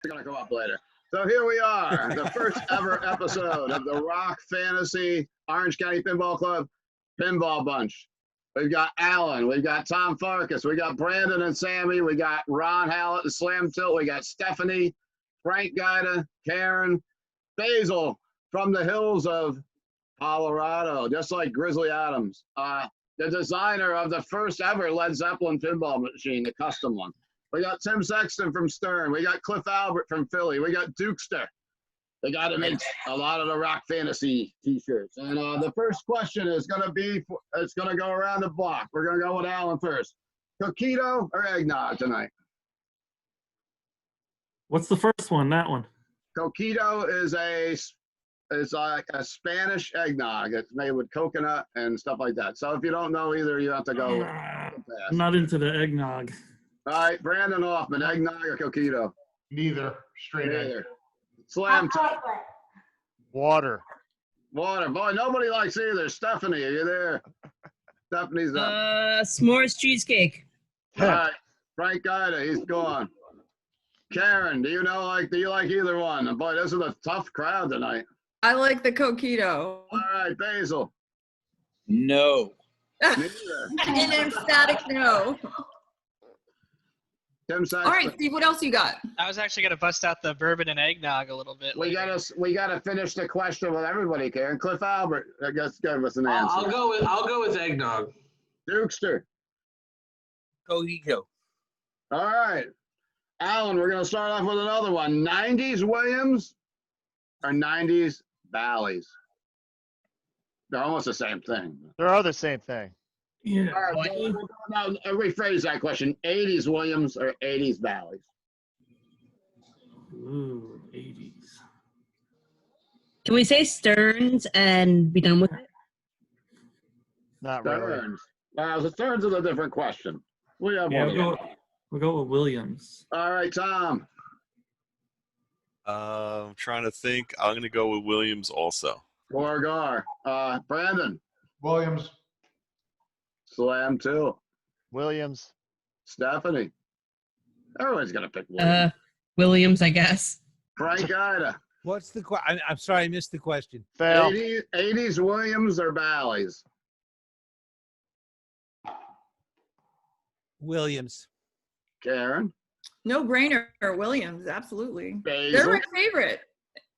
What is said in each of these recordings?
It's going to come up later. So here we are, the first ever episode of the Rock Fantasy Orange County Pinball Club Pinball Bunch. We've got Alan, we've got Tom Farkas, we got Brandon and Sammy, we got Ron Hallett and Slam Tilt, we got Stephanie, Frank Guida, Karen, Basil from the hills of Colorado, just like Grizzly Adams, the designer of the first ever Led Zeppelin pinball machine, the custom one. We got Tim Sexton from Stern. We got Cliff Albert from Philly. We got Dukester. They got to make a lot of the Rock Fantasy t-shirts. And the first question is going to be, it's going to go around the block. We're going to go with Alan first. Coquito or eggnog tonight? What's the first one, that one? Coquito is like a Spanish eggnog. It's made with coconut and stuff like that. So if you don't know either, you have to go I'm not into the eggnog. All right, Brandon Hoffman, eggnog or coquito? Neither. Straight egg. Slam Tilt. Water. Water. Boy, nobody likes either. Stephanie, are you there? Stephanie's up. S'mores cheesecake. All right, Frank Guida, he's gone. Karen, do you like either one? And boy, this is a tough crowd tonight. I like the coquito. All right, Basil. No. Neither. An emphatic no. Tim Sexton. All right, Steve, what else you got? I was actually gonna bust out the bourbon and eggnog a little bit. We gotta finish the question with everybody, Karen. Cliff Albert, I guess, give us an answer. I'll go with eggnog. Dukester. Coquito. All right, Alan, we're gonna start off with another one. 90s Williams or 90s Bally's? They're almost the same thing. They are the same thing. Yeah. All right, so now rephrase that question. 80s Williams or 80s Bally's? Ooh, 80s. Can we say Stearns and be done with it? Not really. Stearns. The Stearns is a different question. We have Yeah, one. we'll go with Williams. All right, Tom. I'm trying to think. I'm going to go with Williams also. Gorgar. Brandon. Williams. Slam too. Williams. Stephanie. Everyone's gonna pick Williams. Williams, I guess. Frank Guida. What's the question? I'm sorry, I missed the question. Fail. 80s Williams or Bally's? Williams. Karen. No brainer, Williams, absolutely. Basil. They're my favorite.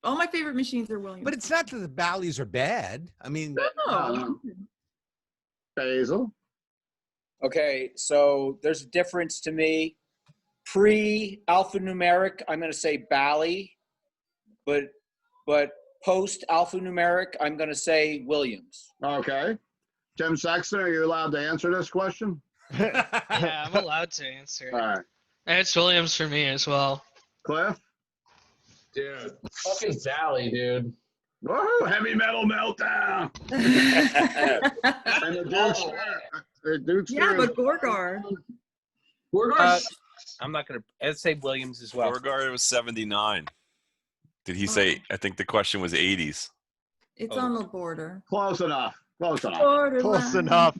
All my favorite machines are Williams. But it's not that the Bally's are bad. I mean, No. Basil. Okay, so there's a difference to me. Pre-alphanumeric, I'm going to say Bally, but post-alphanumeric, I'm going to say Williams. Okay. Tim Sexton, are you allowed to answer this question? Yeah, I'm allowed to answer. All right. And it's Williams for me as well. Cliff. Dude, fucking Bally, dude. Woohoo! Heavy metal meltdown. And the Duke's Yeah, but Gorgar. I'm not going to. I'd say Williams as well. Beauregard was 79. Did he say? I think the question was 80s. It's on the border. Close enough. Close enough. Borderline. Close enough.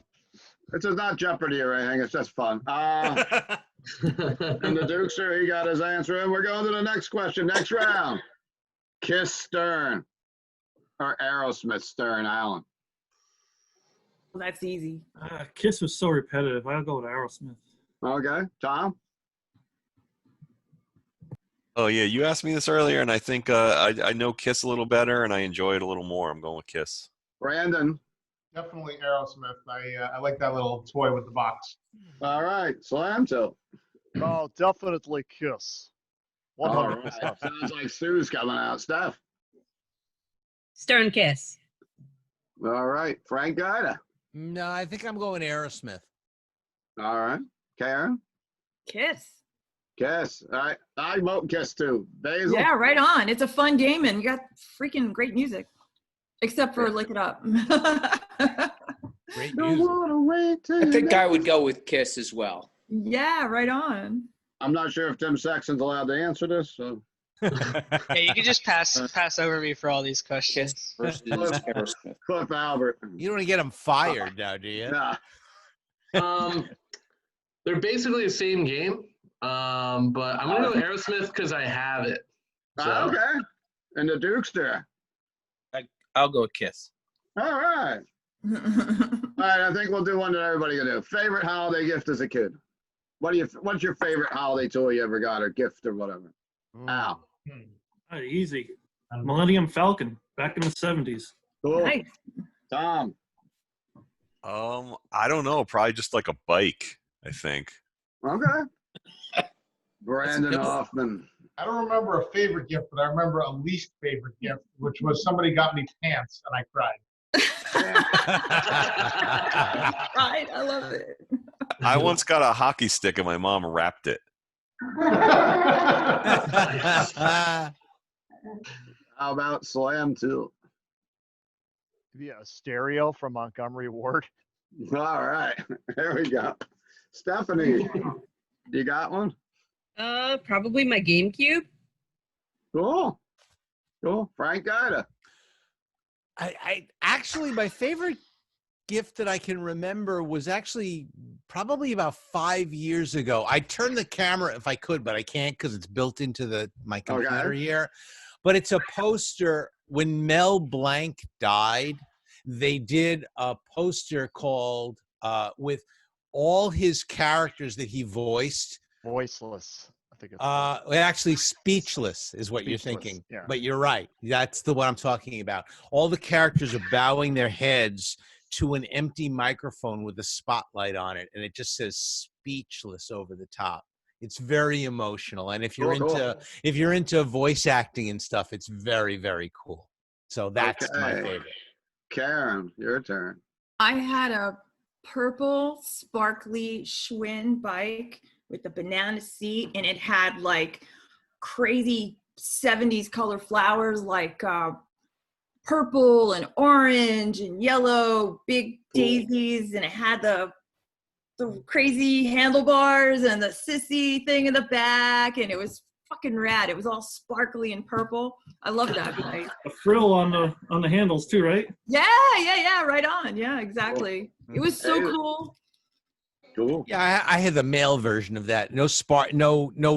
This is not Jeopardy or anything. It's just fun. And the Dukester, he got his answer in. We're going to the next question. Next round. Kiss Stern or Aerosmith Stern, Alan? Well, that's easy. Kiss was so repetitive. I'll go with Aerosmith. Okay. Tom? Oh, yeah. You asked me this earlier, and I think I know Kiss a little better, and I enjoy it a little more. I'm going with Kiss. Brandon? Definitely Aerosmith. I like that little toy with the box. All right. Slam Tilt. Oh, definitely Kiss. 100%. All right. Sounds like Sue's coming out. Steph? Stern Kiss. All right. Frank Guida? No, I think I'm going Aerosmith. All right. Karen? Kiss. Kiss. All right. I vote Kiss too. Basil? Yeah, right on. It's a fun game, and you got freaking great music. Except for Lick It Up. Great Don't music. wanna wait till I think you- I would go with Kiss as well. Yeah, right on. I'm not sure if Tim Sexton's allowed to answer this. So. Yeah, you can just pass over me for all these Kiss questions. versus Aerosmith. Cliff Albert. You don't want to get him fired now, do you? Yeah. They're basically the same game. But I'm gonna go Aerosmith because I have it. So. Okay. And the Dukester. I'll go with Kiss. All right. All right. I think we'll do one that everybody can do. Favorite holiday gift as a kid. What's your favorite holiday toy you ever got or gift or whatever? Al. Easy. Millennium Falcon back in the 70s. Cool. Nice. Tom. I don't know. Probably just like a bike, I think. Okay. Brandon Hoffman. I don't remember a favorite gift, but I remember a least favorite gift, which was somebody got me pants and I cried. Right, I love it. I once got a hockey stick and my mom wrapped it. How about Slam 2? Yeah, a stereo from Montgomery Ward. All right. There we go. Stephanie, you got one? Probably my GameCube. Cool. Frank Gaida. I actually, my favorite gift that I can remember was actually probably about 5 years ago. I turned the camera if I could, but I can't because it's built into my computer here. But it's a poster. When Mel Blanc died, they did a poster called with all his characters that he voiced. Voiceless. I think it's actually speechless is what you're thinking. Yeah. But you're right. That's the one I'm talking about. All the characters are bowing their heads to an empty microphone with a spotlight on it, and it just says speechless over the top. It's very emotional. And if you're into voice acting and stuff, it's very, very cool. So that's my favorite. Karen, your turn. I had a purple sparkly Schwinn bike with a banana seat, and it had like crazy 70s color flowers like purple and orange and yellow, big daisies, and it had the crazy handlebars and the sissy thing in the back, and it was fucking rad. It was all sparkly and purple. I love that bike. A frill on the handles too, right? Yeah, right on. Yeah, exactly. It was so cool. Cool. Yeah, I had the male version of that. No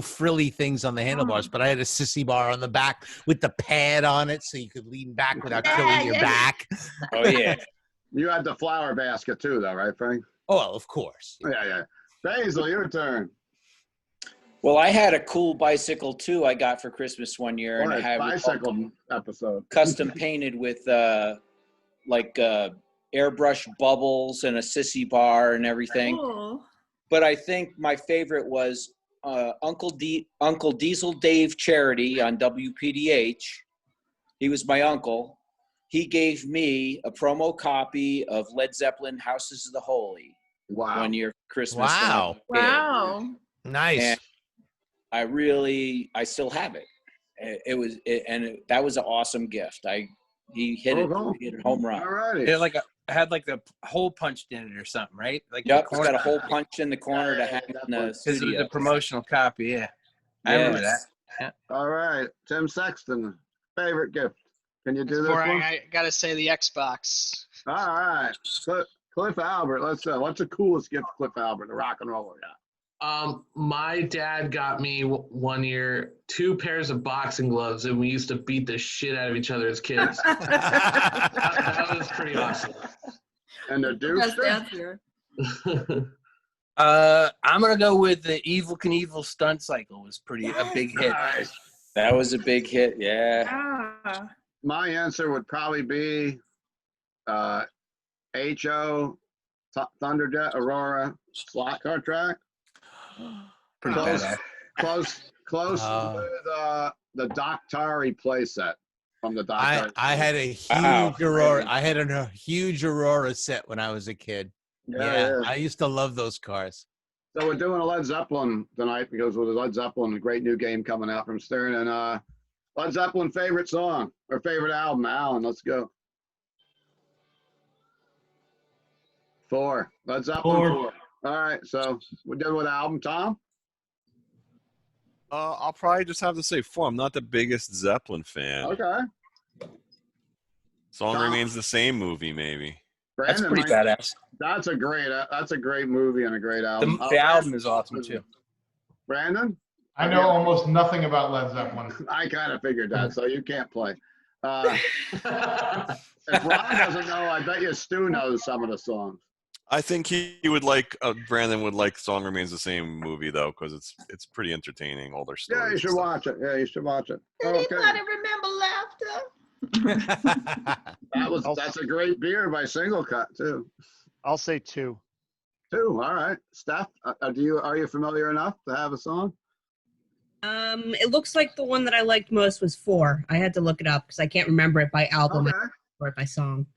frilly things on the handlebars, but I had a sissy bar on the back with the pad on it, so you could lean back without killing your back. Oh yeah. You had the flower basket too, though, right, Frank? Oh, well, of course. Yeah. Basil, your turn. Well, I had a cool bicycle too. I got for Christmas one year, and I had bicycle episode custom painted with airbrush bubbles and a sissy bar and everything. Cool. But I think my favorite was Uncle Diesel Dave Charity on WPDH. He was my uncle. He gave me a promo copy of Led Zeppelin Houses of the Holy one year for Christmas. Wow. Nice. And I still have it. That was an awesome gift. He hit it home run. All righty. It had like the hole punched in it or something, right? Like it's got a hole punch in the corner to hang in the studio. The promotional copy, yeah. I remember that. Yeah. All right, Tim Sexton, favorite gift. Can you do this Boring. one? I gotta say the Xbox. All right, Cliff Albert. What's the coolest gift Cliff Albert, the rock and roller got? My dad got me one year 2 pairs of boxing gloves, and we used to beat the shit out of each other as kids. that was pretty awesome. And the Dukester? I'm gonna go with the Evel Knievel stunt cycle. Was a big hit. Nice. That was a big hit. Yeah. My answer would probably be HO Thunderjet Aurora slot car track. Pretty badass. Close to the Doc Tari playset from the Doc Tari. I had a huge Aurora. I had a huge Aurora set when I was a kid. Yeah, I used to love those cars. So we're doing a Led Zeppelin tonight because with Led Zeppelin, a great new game coming out from Stern. And Led Zeppelin favorite song or favorite album, Alan, let's go. 4. Led Zeppelin 4. All right, so we're done with the album, Tom? I'll probably just have to say 4. I'm not the biggest Zeppelin fan. Okay. Song Remains the Same movie, maybe. Brandon, That's pretty badass. That's a great movie and a great album. The album is awesome too. Brandon? I know almost nothing about Led Zeppelin. I kind of figured that, so you can't play. If Ron doesn't know, I bet you Stu knows some of the songs. I think he would like Brandon would like "Song Remains the Same" movie though, because it's pretty entertaining. All their stories. Yeah, you should watch it. Yeah, you should watch it. Okay. Remember laughter. That's a great beer by Single Cut too. I'll say 2. 2. All right, Steph, are you familiar enough to have a song? It looks like the one that I liked most was 4. I had to look it up because I can't remember it by album or by song.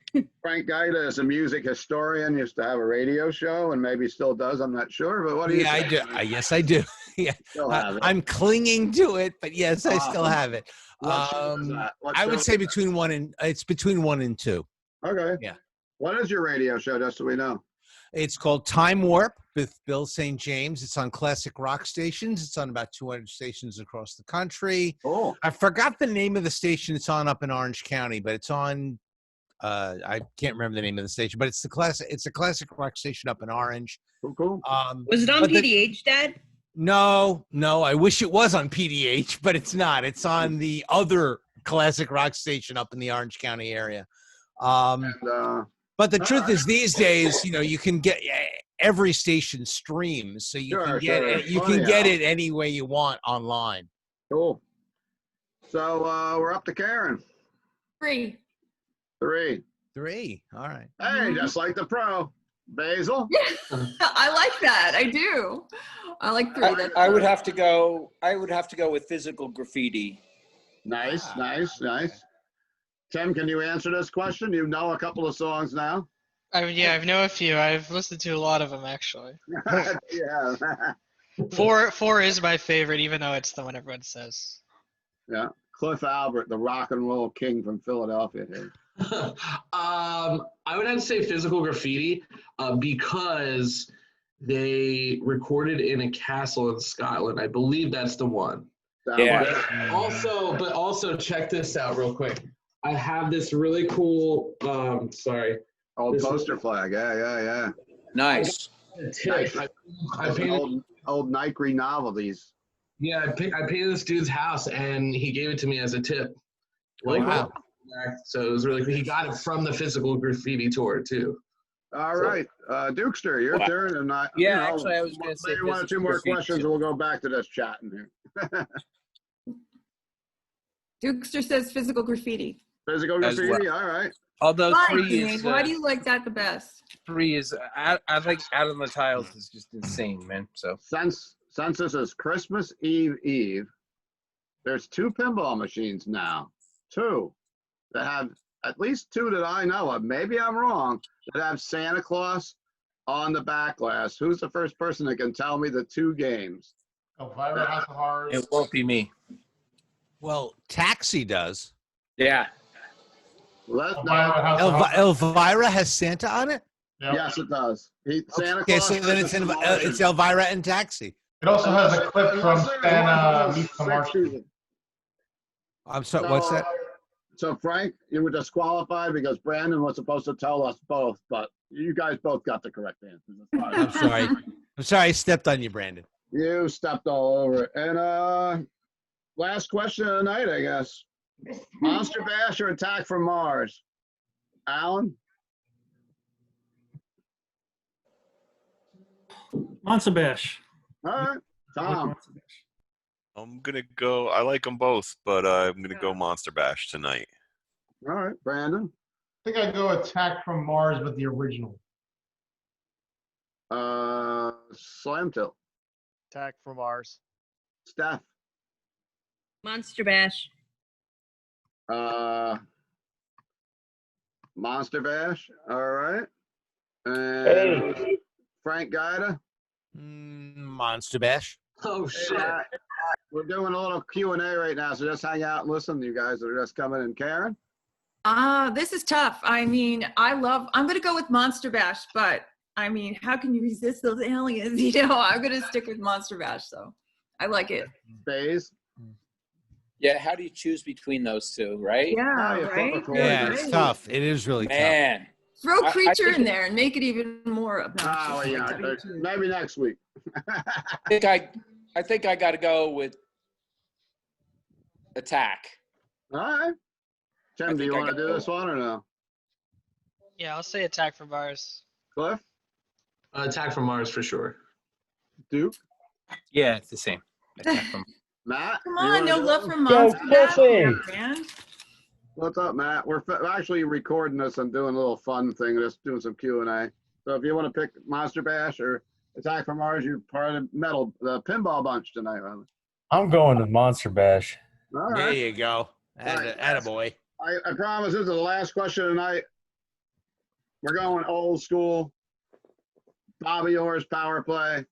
Frank Gaita is a music historian. Used to have a radio show, and maybe still does. I'm not sure, but what do you? Yeah, think? I do. Yes, I do. Yeah, Still have it. I'm clinging to it, but yes, I still have it. What show is that? What I show would is say that? between 1 and 2. Okay. Yeah. What is your radio show, just so we know? It's called Time Warp with Bill St. James. It's on classic rock stations. It's on about 200 stations across the country. Oh. I forgot the name of the station it's on up in Orange County, but it's on. I can't remember the name of the station, but it's a classic rock station up in Orange. Cool. Was it on PDH, Dad? No. I wish it was on PDH, but it's not. It's on the other classic rock station up in the Orange County area. But the truth is, these days, you can get every station streams, so you can get it. You can get it any way you want online. Cool. So we're up to Karen. 3. 3. 3. All right. Hey, just like the pro. Basil. I like that. I do. I like 3. I would have to go. I would have to go with Physical Graffiti. Nice. Tim, can you answer this question? You know a couple of songs now. I know a few. I've listened to a lot of them actually. Yeah. 4 is my favorite, even though it's the one everyone says. Yeah. Cliff Albert, the rock and roll king from Philadelphia. Here. I would have to say Physical Graffiti because they recorded in a castle in Scotland. I believe that's the one. Yeah. Also check this out real quick. I have this really cool. Old poster flag. Yeah. Nice. Tip. I painted old Nike novelties. Yeah, I painted this dude's house, and he gave it to me as a tip. Wow. So it was really cool. He got it from the Physical Graffiti tour too. All right, Dukester, your turn. And actually, I was going to say maybe 1 or 2 more questions, and we'll go back to this chatting here. Dukester says Physical Graffiti. Physical Graffiti. All right. Although Why, 3 is why do you like that the best? 3 is I think Out on the Tiles is just insane, man. So Since this is Christmas Eve, there's 2 pinball machines now. 2 that have, at least 2 that I know of, maybe I'm wrong, that have Santa Claus on the back glass. Who's the first person that can tell me the 2 games? Elvira House of Horrors. it won't be me. Well, Taxi does. Yeah. Elvira has Santa on it? Yep. Yes, it does. Santa Okay, Claus. so then it's Elvira and Taxi. It also has a clip from Santa Meets the Martian. I'm sorry, what's that? So, Frank, you were disqualified because Brandon was supposed to tell us both, but you guys both got the correct answers. I'm sorry. I stepped on you, Brandon. You stepped all over it. And last question of the night, I guess. Monster Bash or Attack from Mars? Alan? Monster Bash. All right. Tom? I'm gonna go. I like them both, but I'm gonna go Monster Bash tonight. All right, Brandon. I think I'd go Attack from Mars, but the original. Slam Tilt. Attack from Mars. Steph. Monster Bash. Monster Bash. All right. And Frank Gaita. Monster Bash. Oh shit! We're doing a little Q&A right now, so just hang out and listen. You guys are just coming in. Karen? This is tough. I mean, I'm going to go with Monster Bash, but I mean, how can you resist those aliens? I'm going to stick with Monster Bash, so I like it. Bays? Yeah, how do you choose between those 2, right? Yeah, right? Yeah, it's tough. It is really Man. tough. Throw I Creature think in there and make it even more obnoxious. Oh, yeah. Maybe next week. I I think I got to go with Attack. All right. Tim, do you want to do this one or no? Yeah, I'll say Attack from Mars. Cliff? Attack from Mars for sure. Duke? Yeah, it's the same. Attack from Matt? Come do you on, wanna no do love this? from Monster Mash, man. What's up, Matt? We're actually recording this and doing a little fun thing, just doing some Q&A. So if you want to pick Monster Bash or Attack from Mars, you're part of the pinball bunch tonight, rather. I'm going to Monster Bash. All There right. you go. Attaboy. I promise this is the last question tonight. We're going old school. Bobby Orr's power play.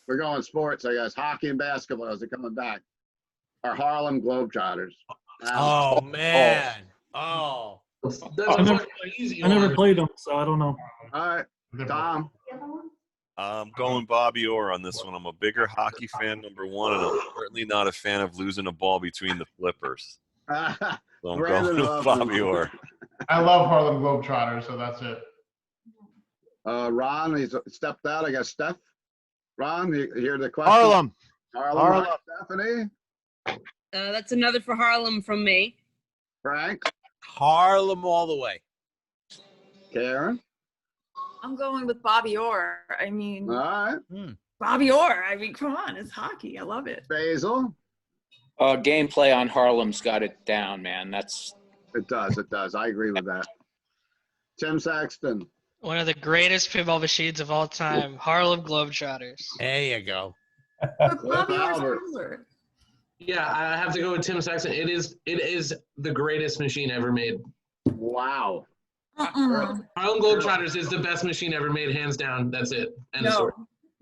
We're going sports, I guess. Hockey and basketball as they're coming back. Our Harlem Globetrotters. Oh, man. Oh. I never played them, so I don't know. All right. Tom? I'm going Bobby Orr on this one. I'm a bigger hockey fan, number one, and I'm certainly not a fan of losing a ball between the flippers. So I'm Brandon going with Hoffman. Bobby Orr. I love Harlem Globetrotters, so that's it. Ron, he's stepped out. I guess Steph. Ron, you hear the question? Harlem. Harlem. Stephanie. That's another for Harlem from me. Frank. Harlem all the way. Karen. I'm going with Bobby Orr. I mean, All right. Bobby Orr. I mean, come on, it's hockey. I love it. Basil. Gameplay on Harlem's got it down, man. It does. It does. I agree with that. Tim Saxton. One of the greatest pinball machines of all time, Harlem Globetrotters. There you go. But Bobby Orr's Albert. cooler. Yeah, I have to go with Tim Saxon. It is the greatest machine ever made. Wow. Harlem Globetrotters is the best machine ever made, hands down. That's it. End of story.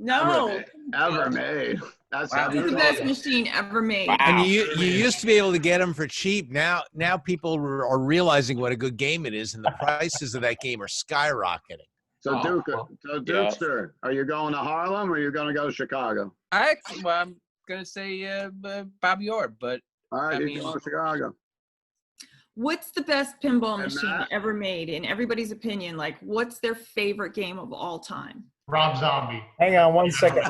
No. Ever made. That's It's the best machine ever made. And you used to be able to get them for cheap. Now people are realizing what a good game it is, and the prices of that game are skyrocketing. So Dukester, are you going to Harlem or are you going to go to Chicago? I'm gonna say Bobby Orr, but All right, I you mean, go to Chicago. What's the best pinball machine Matt? ever made, in everybody's opinion? Like, what's their favorite game of all time? Rob Zombie. Hang on one second.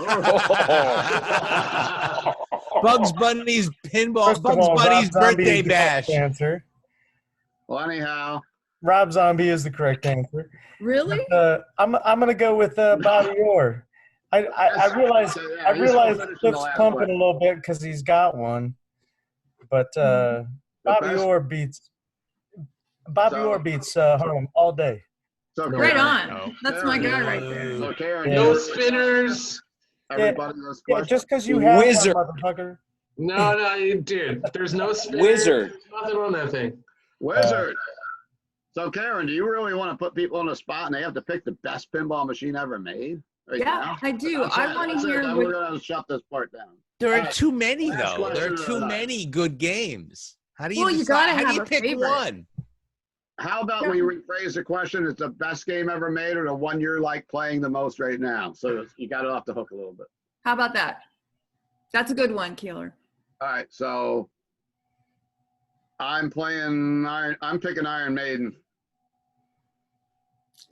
Bugs Bunny's pinball. First of Bugs all, Bunny's Rob Zombie birthday is the bash. correct answer. Well, anyhow. Rob Zombie is the correct answer. Really? But, I'm gonna go with Bobby Orr. I realize Cliff's pumping a little bit because he's got one, but Bobby Orr beats Harlem all day. So Right Karen, on. That's my guy right there. So Karen, No spinners. everybody knows Yeah, question. just because you have Wizard. one, motherfucker. No, dude. There's no spinners. Wizard. There's nothing on that thing. Wizard. So Karen, do you really want to put people on the spot and they have to pick the best pinball machine ever made? Right Yeah, now? I do. That's I it. want to That's it. hear Then what we're going to shut this part down. There All are right. too many, Last though. There are question too of the night. many good games. How do you Well, you decide? gotta How do have you a pick favorite. one? How about we rephrase the question? It's the best game ever made or the one you're like playing the most right now? So you got it off the hook a little bit. How about that? That's a good one, Keeler. All right. So I'm picking Iron Maiden.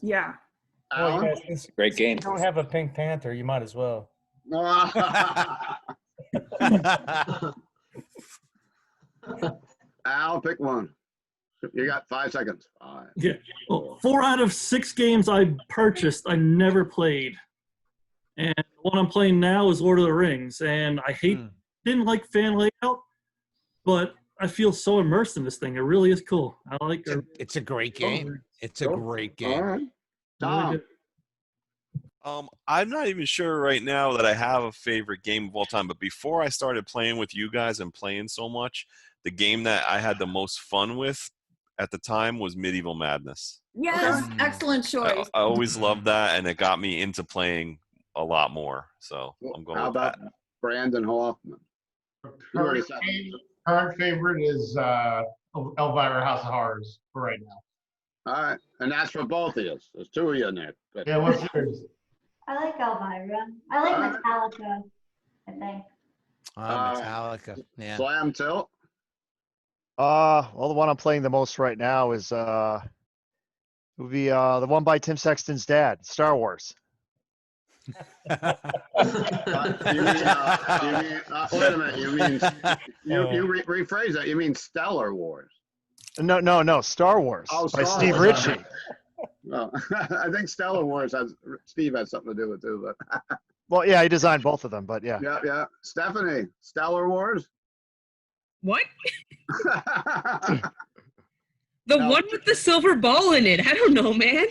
Yeah. Well, Alan? you guys, since Great game. you don't have a Pink Panther, you might as well. Al, pick one. You got 5 seconds. All right. Yeah. Well, 4 out of 6 games I purchased, I never played. And the one I'm playing now is Lord of the Rings. And I didn't like fan layout, but I feel so immersed in this thing. It really is cool. I like it. It's a great game. It's a Cool. great All game. right. Really Tom. good. I'm not even sure right now that I have a favorite game of all time, but before I started playing with you guys and playing so much, the game that I had the most fun with at the time was Medieval Madness. Yes, excellent choice. I always loved that, and it got me into playing a lot more. So I'm going How with about that. Brandon Hoffman? You already said it. Current favorite is Elvira House of Horrors for right now. All right. And that's for both of you. There's 2 of you in there. But- Yeah, what's yours? I like Elvira. I like Metallica, I think. Metallica. Yeah. Slam Tilt. Well, the one I'm playing the most right now is would be the one by Tim Sexton's dad, Star Wars. Wait a minute. You mean rephrase that? You mean Stellar Wars? No. Star Wars Oh, by Star Steve Wars. Ritchie. Well, I think Stellar Wars Steve has something to do with too. But Well, yeah, he designed both of them, but yeah. yeah. Stephanie, Stellar Wars. What? The No. one with the silver ball in it. I don't know, man.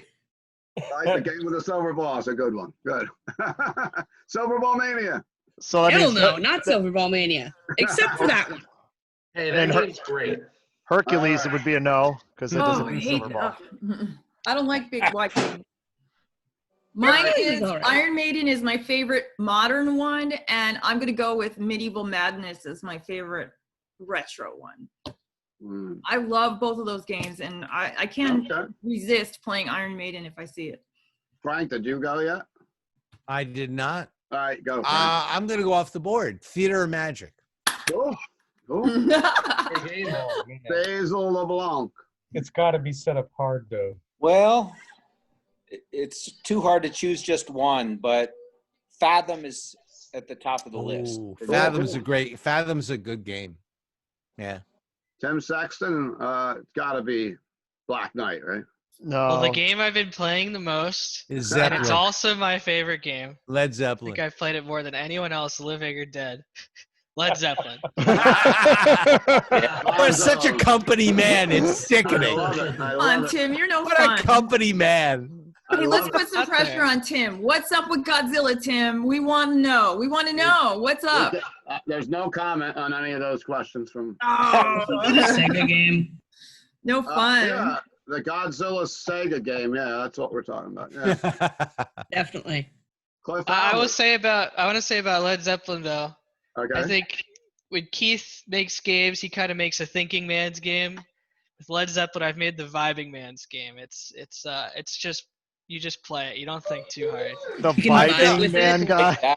Right, the game with the silver ball is a good one. Good. Silver Ball Mania. So that Hell means no, not Silver Ball Mania. Except for that one. Hey, And that game's great. Hercules would be a no because it Oh, doesn't I mean hate silver ball. I don't like big white games. Mine is all right. Iron Maiden is my favorite modern one, and I'm gonna go with Medieval Madness as my favorite retro one. I love both of those games, and I can't resist playing Iron Maiden if I see it. Frank, did you go yet? I did not. All right, go. Frank. I'm going to go off the board. Theater of Magic. Cool. Basil LeBlanc. It's got to be set up hard, though. Well, it's too hard to choose just one, but Fathom is at the top of the list. Fathom's a good game. Yeah. Tim Sexton, it's got to be Black Knight, right? No. Well, the game I've been playing the most, Is and Zeppelin. it's also my favorite game. Led I Zeppelin. think I've played it more than anyone else, living or dead. Led Zeppelin. You're such a company man. It's sickening. Come on, Tim, you're no What fun. a company man. Hey, let's put some pressure on Tim. What's up with Godzilla, Tim? We want to know. We want to know. What's up? There's no comment on any of those questions from. Sega game. No fun. Yeah, the Godzilla Sega game. Yeah, that's what we're talking about. Yeah. Definitely. Cliff I Albert. want to say about Led Zeppelin though. Okay. I think when Keith makes games, he kind of makes a thinking man's game. With Led Zeppelin, I've made the vibing man's game. It's just you just play it. You don't think too hard. The vibing man guy.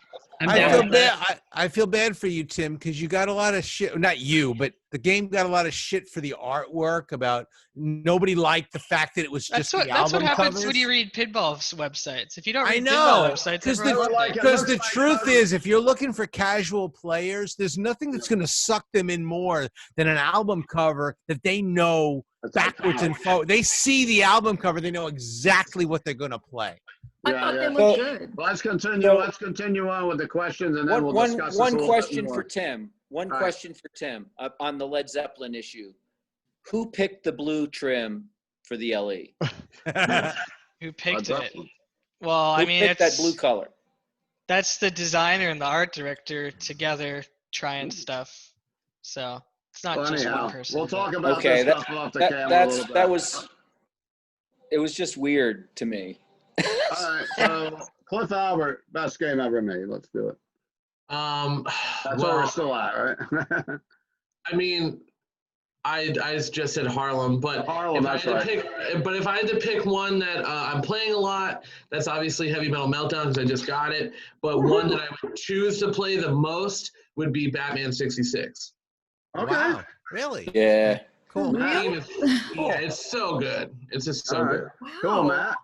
I feel bad for you, Tim, because you got a lot of shit. Not you, but the game got a lot of shit for the artwork. About nobody liked the fact that it was just the album That's what happens covers. when you read pinball websites. If you don't read I pinball know, websites, because everyone loves it. the truth is, if you're looking for casual players, there's nothing that's going to suck them in more than an album cover that they know backwards and forward. They see the album cover, they know exactly what they're going to play. I thought they looked good. Let's continue. Let's continue on with the questions, and then we'll discuss this a one little question bit more. for Tim. One question for Tim on the Led Zeppelin issue. Who picked the blue trim for the LE? Who picked it? Well, Who I mean, picked that blue color? That's the designer and the art director together trying stuff. So it's not just one person. We'll talk about Okay, this stuff off the camera a little bit. It was just weird to me. All right, so Cliff Albert, best game ever made. Let's do it. That's where we're still at, right? I mean, I just said Harlem, but Harlem, if I had to pick one that I'm playing a lot, that's obviously Heavy Metal Meltdown because I just got it. But one that I would choose to play the most would be Batman 66. Okay. Wow, really? Yeah. Cool. Yeah, it's so good. It's just so good. Cool, Matt.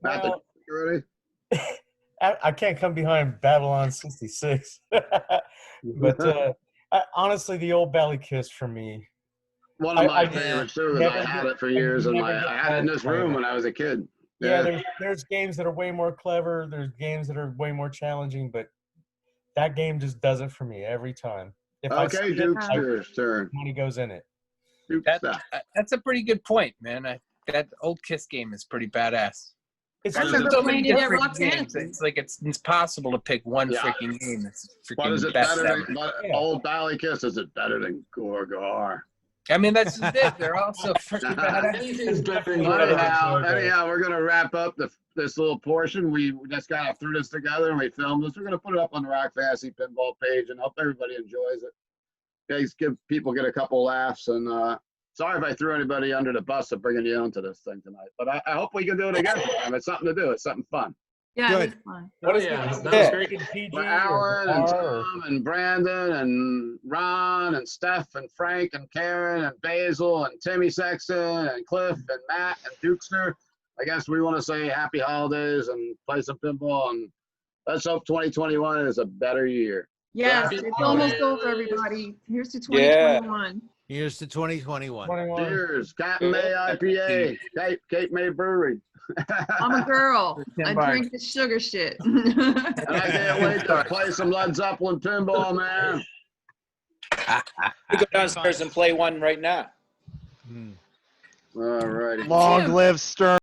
Matt, Well, you ready? I can't come behind Babylon 66. But honestly, the old Belly Kiss for me. One of my favorites too, because I had it for years, and I had it in this room when I was a kid. Yeah, there's games that are way more clever. There's games that are way more challenging, but that game just does it for me every time. If Okay, Duke's turn. Money goes in it. That's a pretty good point, man. That old Kiss game is pretty badass. It's I remember so playing many it at different Rock games. Fantasy. It's like it's impossible to pick one freaking game. It's freaking What is it best better ever. than Old Bally Kiss? Is it better than Gorgar? I mean, that's just it. They're also freaking badass. Anything's better than Anyhow, we're going to wrap up this little portion. We just kind of threw this together and we filmed this. We're going to put it up on the Rock Fantasy Pinball page and hope everybody enjoys it. Guys, give people get a couple laughs. And sorry if I threw anybody under the bus of bringing you into this thing tonight. But I hope we can do it again sometime. It's something to do. It's something fun. Yeah, it was fun. What is that it? was great. For Alan and Tom and Brandon and Ron and Steph and Frank and Karen and Basil and Timmy Sexton and Cliff and Matt and Dukester I guess we want to say happy holidays and play some pinball, and let's hope 2021 is a better year. Yes, Happy it's almost holidays. over, everybody. Here's to Yeah. 2021. Here's to 2021. 21. Cheers, Captain May IPA, Cape May Brewery. I'm a girl. Tim I Barnes. drink the sugar shit. And I can't wait to play some Led Zeppelin pinball, man. We go downstairs and play one right now. All righty. Long live Stern.